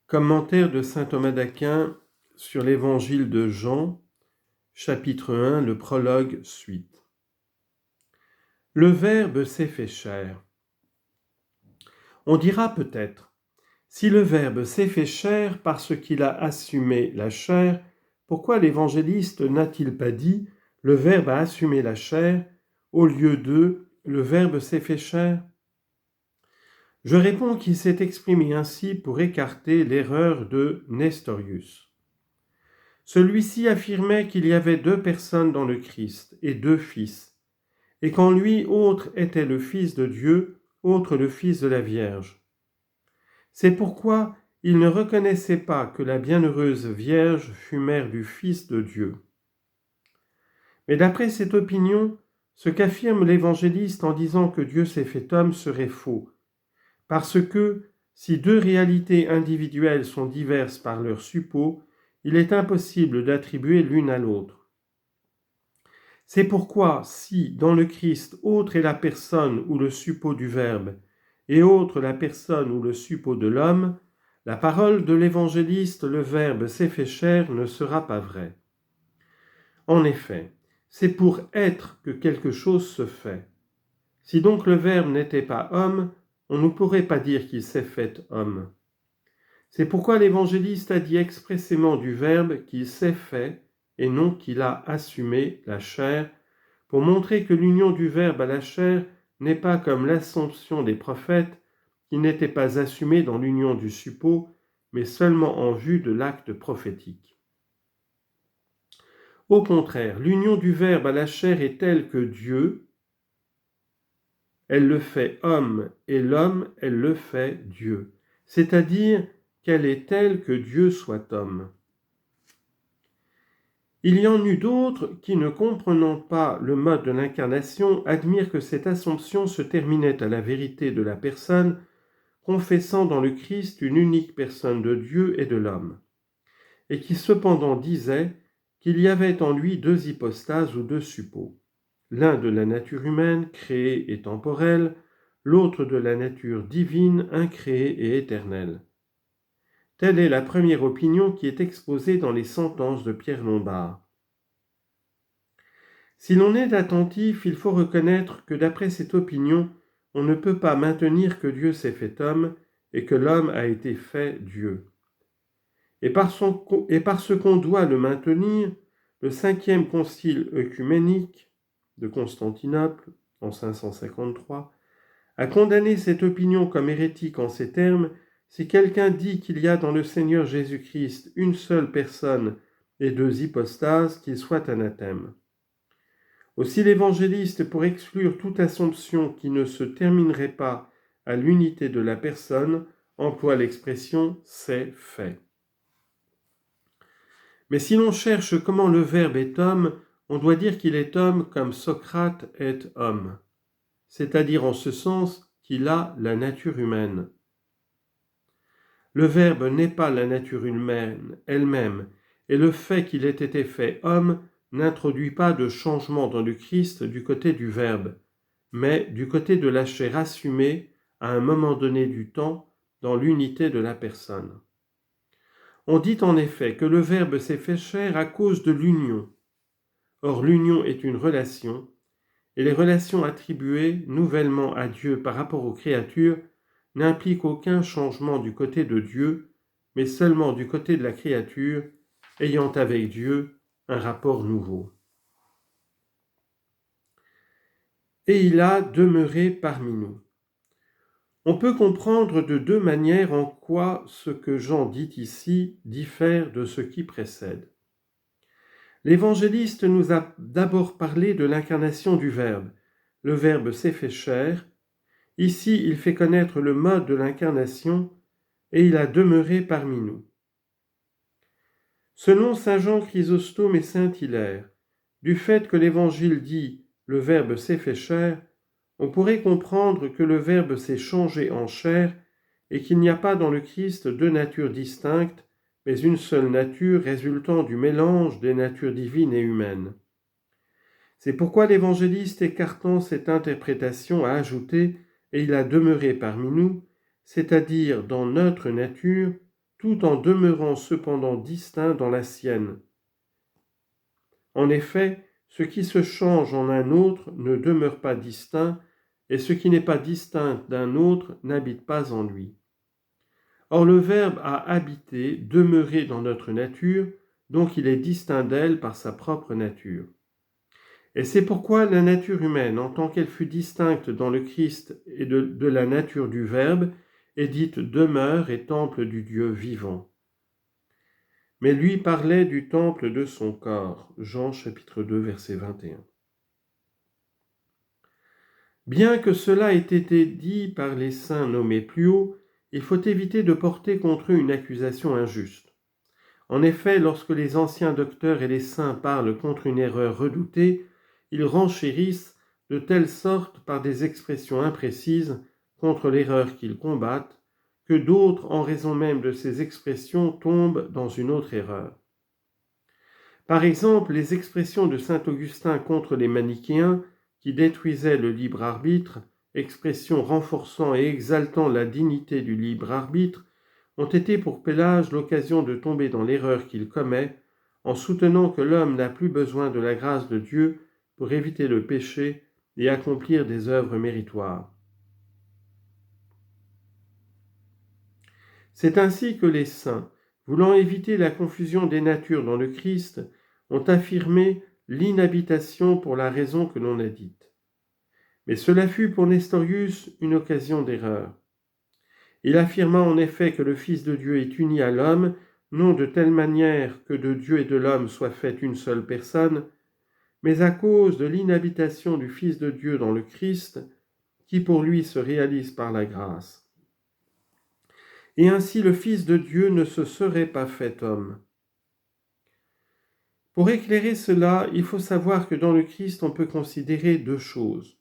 Commentaire de saint Thomas d'Aquin sur l'évangile de Jean, chapitre 1, le prologue suite. Le Verbe s'est fait chair. On dira peut-être, si le Verbe s'est fait chair parce qu'il a assumé la chair, pourquoi l'évangéliste n'a-t-il pas dit « le Verbe a assumé la chair » au lieu de « le Verbe s'est fait chair » ? Je réponds qu'il s'est exprimé ainsi pour écarter l'erreur de Nestorius. Celui-ci affirmait qu'il y avait deux personnes dans le Christ et deux fils, et qu'en lui, autre était le Fils de Dieu, autre le Fils de la Vierge. C'est pourquoi il ne reconnaissait pas que la bienheureuse Vierge fût mère du Fils de Dieu. Mais d'après cette opinion, ce qu'affirme l'évangéliste en disant que Dieu s'est fait homme serait faux, parce que, si deux réalités individuelles sont diverses par leur suppôt, il est impossible d'attribuer l'une à l'autre. C'est pourquoi, si, dans le Christ, autre est la personne ou le suppôt du Verbe, et autre la personne ou le suppôt de l'homme, la parole de l'évangéliste, le Verbe s'est fait chair, ne sera pas vraie. En effet, c'est pour être que quelque chose se fait. Si donc le Verbe n'était pas homme, on ne pourrait pas dire qu'il s'est fait homme. C'est pourquoi l'évangéliste a dit expressément du Verbe qu'il s'est fait et non qu'il a assumé la chair, pour montrer que l'union du Verbe à la chair n'est pas comme l'assomption des prophètes, qui n'étaient pas assumés dans l'union du suppôt, mais seulement en vue de l'acte prophétique. Au contraire, l'union du Verbe à la chair est telle que Dieu, elle le fait homme, et l'homme, elle le fait Dieu, c'est-à-dire qu'elle est telle que Dieu soit homme. Il y en eut d'autres qui, ne comprenant pas le mode de l'incarnation, admirent que cette assomption se terminait à la vérité de la personne, confessant dans le Christ une unique personne de Dieu et de l'homme, et qui cependant disaient qu'il y avait en lui deux hypostases ou deux suppôts, l'un de la nature humaine, créée et temporelle, l'autre de la nature divine, incréée et éternelle. Telle est la première opinion qui est exposée dans les sentences de Pierre Lombard. Si l'on est attentif, il faut reconnaître que d'après cette opinion, on ne peut pas maintenir que Dieu s'est fait homme et que l'homme a été fait Dieu. Et parce qu'on doit le maintenir, le 5e concile œcuménique de Constantinople, en 553, a condamné cette opinion comme hérétique en ces termes: si quelqu'un dit qu'il y a dans le Seigneur Jésus-Christ une seule personne et deux hypostases, qu'il soit anathème. Aussi l'évangéliste, pour exclure toute assomption qui ne se terminerait pas à l'unité de la personne, emploie l'expression « c'est fait ». Mais si l'on cherche comment le Verbe est homme, on doit dire qu'il est homme comme Socrate est homme, c'est-à-dire en ce sens qu'il a la nature humaine. Le Verbe n'est pas la nature humaine elle-même, et le fait qu'il ait été fait homme n'introduit pas de changement dans le Christ du côté du Verbe, mais du côté de la chair assumée à un moment donné du temps dans l'unité de la personne. On dit en effet que le Verbe s'est fait chair à cause de l'union. Or l'union est une relation, et les relations attribuées nouvellement à Dieu par rapport aux créatures n'impliquent aucun changement du côté de Dieu, mais seulement du côté de la créature, ayant avec Dieu un rapport nouveau. Et il a demeuré parmi nous. On peut comprendre de deux manières en quoi ce que Jean dit ici diffère de ce qui précède. L'évangéliste nous a d'abord parlé de l'incarnation du Verbe. Le Verbe s'est fait chair. Ici, il fait connaître le mode de l'incarnation et il a demeuré parmi nous. Selon saint Jean Chrysostome et saint Hilaire, du fait que l'Évangile dit « le Verbe s'est fait chair », on pourrait comprendre que le Verbe s'est changé en chair et qu'il n'y a pas dans le Christ deux natures distinctes, mais une seule nature résultant du mélange des natures divines et humaines. C'est pourquoi l'évangéliste, écartant cette interprétation, a ajouté « et il a demeuré parmi nous », c'est-à-dire dans notre nature, tout en demeurant cependant distinct dans la sienne. En effet, ce qui se change en un autre ne demeure pas distinct, et ce qui n'est pas distinct d'un autre n'habite pas en lui. Or le Verbe a habité, demeuré dans notre nature, donc il est distinct d'elle par sa propre nature. Et c'est pourquoi la nature humaine, en tant qu'elle fut distincte dans le Christ et de la nature du Verbe, est dite demeure et temple du Dieu vivant. Mais lui parlait du temple de son corps. Jean chapitre 2 verset 21. Bien que cela ait été dit par les saints nommés plus haut, il faut éviter de porter contre eux une accusation injuste. En effet, lorsque les anciens docteurs et les saints parlent contre une erreur redoutée, ils renchérissent de telle sorte par des expressions imprécises contre l'erreur qu'ils combattent, que d'autres, en raison même de ces expressions, tombent dans une autre erreur. Par exemple, les expressions de saint Augustin contre les manichéens, qui détruisaient le libre arbitre, expressions renforçant et exaltant la dignité du libre arbitre, ont été pour Pélage l'occasion de tomber dans l'erreur qu'il commet, en soutenant que l'homme n'a plus besoin de la grâce de Dieu pour éviter le péché et accomplir des œuvres méritoires. C'est ainsi que les saints, voulant éviter la confusion des natures dans le Christ, ont affirmé l'inhabitation pour la raison que l'on a dite. Mais cela fut pour Nestorius une occasion d'erreur. Il affirma en effet que le Fils de Dieu est uni à l'homme, non de telle manière que de Dieu et de l'homme soit faite une seule personne, mais à cause de l'inhabitation du Fils de Dieu dans le Christ, qui pour lui se réalise par la grâce. Et ainsi le Fils de Dieu ne se serait pas fait homme. Pour éclairer cela, il faut savoir que dans le Christ, on peut considérer deux choses,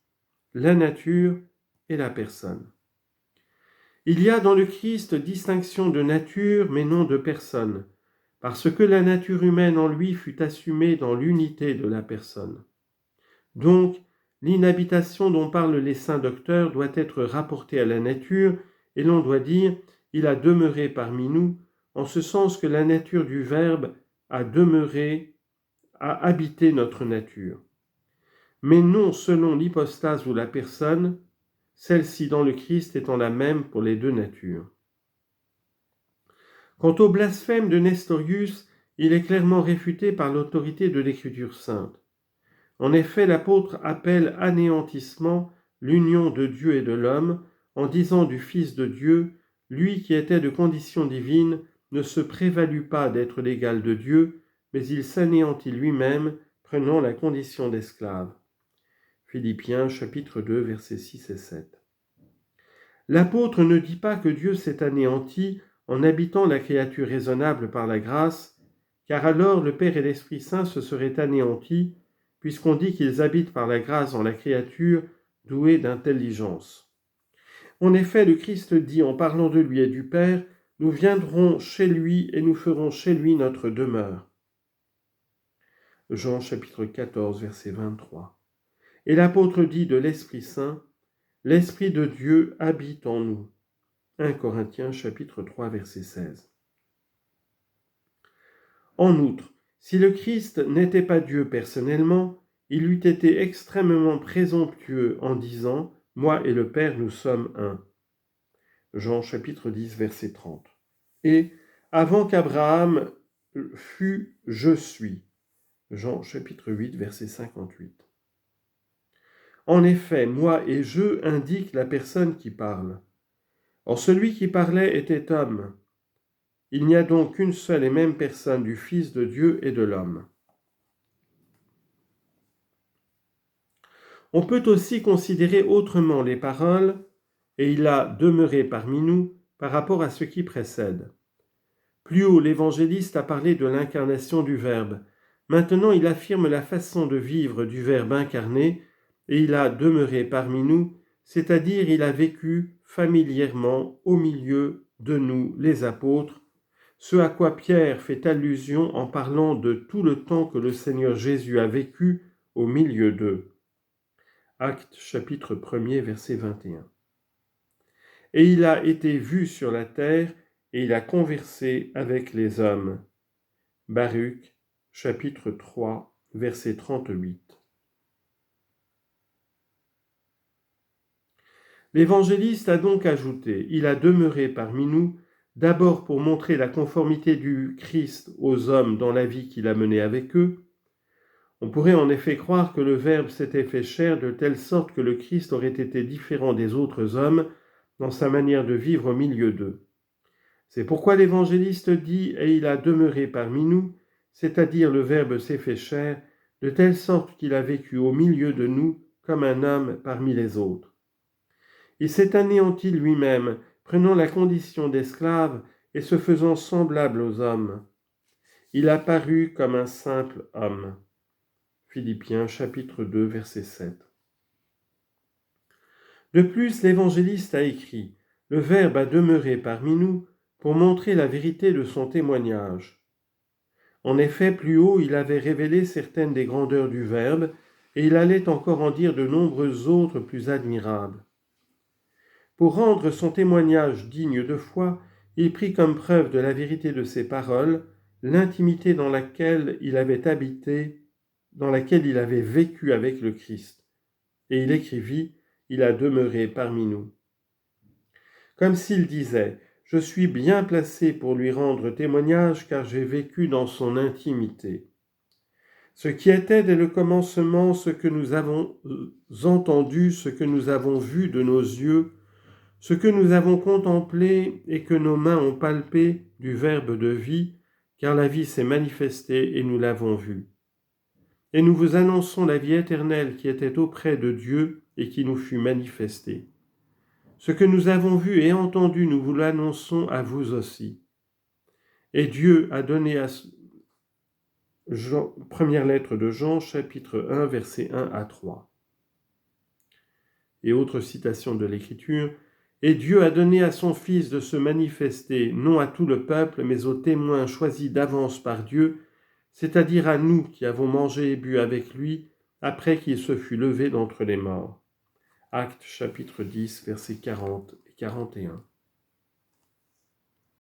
la nature et la personne. Il y a dans le Christ distinction de nature, mais non de personne, parce que la nature humaine en lui fut assumée dans l'unité de la personne. Donc, l'inhabitation dont parlent les saints docteurs doit être rapportée à la nature, et l'on doit dire « il a demeuré parmi nous », en ce sens que la nature du Verbe a demeuré, a habité notre nature. Mais non selon l'hypostase ou la personne, celle-ci dans le Christ étant la même pour les deux natures. Quant au blasphème de Nestorius, il est clairement réfuté par l'autorité de l'Écriture sainte. En effet, l'apôtre appelle anéantissement l'union de Dieu et de l'homme, en disant du Fils de Dieu, lui qui était de condition divine, ne se prévalut pas d'être l'égal de Dieu, mais il s'anéantit lui-même, prenant la condition d'esclave. Philippiens chapitre 2 versets 6 et 7. L'apôtre ne dit pas que Dieu s'est anéanti en habitant la créature raisonnable par la grâce, car alors le Père et l'Esprit Saint se seraient anéantis, puisqu'on dit qu'ils habitent par la grâce en la créature douée d'intelligence. En effet, le Christ dit en parlant de lui et du Père, « Nous viendrons chez lui et nous ferons chez lui notre demeure. » Jean chapitre 14 verset 23. Et l'apôtre dit de l'Esprit Saint, « L'Esprit de Dieu habite en nous. » 1 Corinthiens chapitre 3 verset 16. En outre, si le Christ n'était pas Dieu personnellement, il eût été extrêmement présomptueux en disant « Moi et le Père, nous sommes un. » Jean chapitre 10 verset 30. Et « Avant qu'Abraham fût, je suis. » Jean chapitre 8 verset 58. En effet, moi et je indiquent la personne qui parle. Or celui qui parlait était homme. Il n'y a donc qu'une seule et même personne du Fils de Dieu et de l'homme. On peut aussi considérer autrement les paroles « et il a demeuré parmi nous » par rapport à ce qui précède. Plus haut, l'évangéliste a parlé de l'incarnation du Verbe. Maintenant, il affirme la façon de vivre du Verbe incarné et il a demeuré parmi nous, c'est-à-dire il a vécu familièrement au milieu de nous, les apôtres, ce à quoi Pierre fait allusion en parlant de tout le temps que le Seigneur Jésus a vécu au milieu d'eux. Actes chapitre 1er verset 21. Et il a été vu sur la terre, et il a conversé avec les hommes. Baruch, chapitre 3, verset 38. L'évangéliste a donc ajouté, il a demeuré parmi nous, d'abord pour montrer la conformité du Christ aux hommes dans la vie qu'il a menée avec eux. On pourrait en effet croire que le Verbe s'était fait chair de telle sorte que le Christ aurait été différent des autres hommes dans sa manière de vivre au milieu d'eux. C'est pourquoi l'évangéliste dit « et il a demeuré parmi nous », c'est-à-dire le Verbe s'est fait chair, de telle sorte qu'il a vécu au milieu de nous comme un homme parmi les autres. Il s'est anéanti lui-même, prenant la condition d'esclave et se faisant semblable aux hommes. Il a paru comme un simple homme. Philippiens chapitre 2 verset 7. De plus, l'évangéliste a écrit « Le Verbe a demeuré parmi nous » pour montrer la vérité de son témoignage. En effet, plus haut, il avait révélé certaines des grandeurs du Verbe, et il allait encore en dire de nombreuses autres plus admirables. Pour rendre son témoignage digne de foi, il prit comme preuve de la vérité de ses paroles l'intimité dans laquelle il avait habité, dans laquelle il avait vécu avec le Christ. Et il écrivit « Il a demeuré parmi nous ». Comme s'il disait « Je suis bien placé pour lui rendre témoignage car j'ai vécu dans son intimité ». Ce qui était dès le commencement ce que nous avons entendu, ce que nous avons vu de nos yeux, ce que nous avons contemplé et que nos mains ont palpé du Verbe de vie, car la vie s'est manifestée et nous l'avons vue. Et nous vous annonçons la vie éternelle qui était auprès de Dieu et qui nous fut manifestée. Ce que nous avons vu et entendu, nous vous l'annonçons à vous aussi. Et Dieu a donné à première lettre de Jean, chapitre 1, versets 1 à 3. Et autre citation de l'Écriture, « Et Dieu a donné à son Fils de se manifester, non à tout le peuple, mais aux témoins choisis d'avance par Dieu, c'est-à-dire à nous qui avons mangé et bu avec lui, après qu'il se fut levé d'entre les morts. » Actes chapitre 10, versets 40 et 41.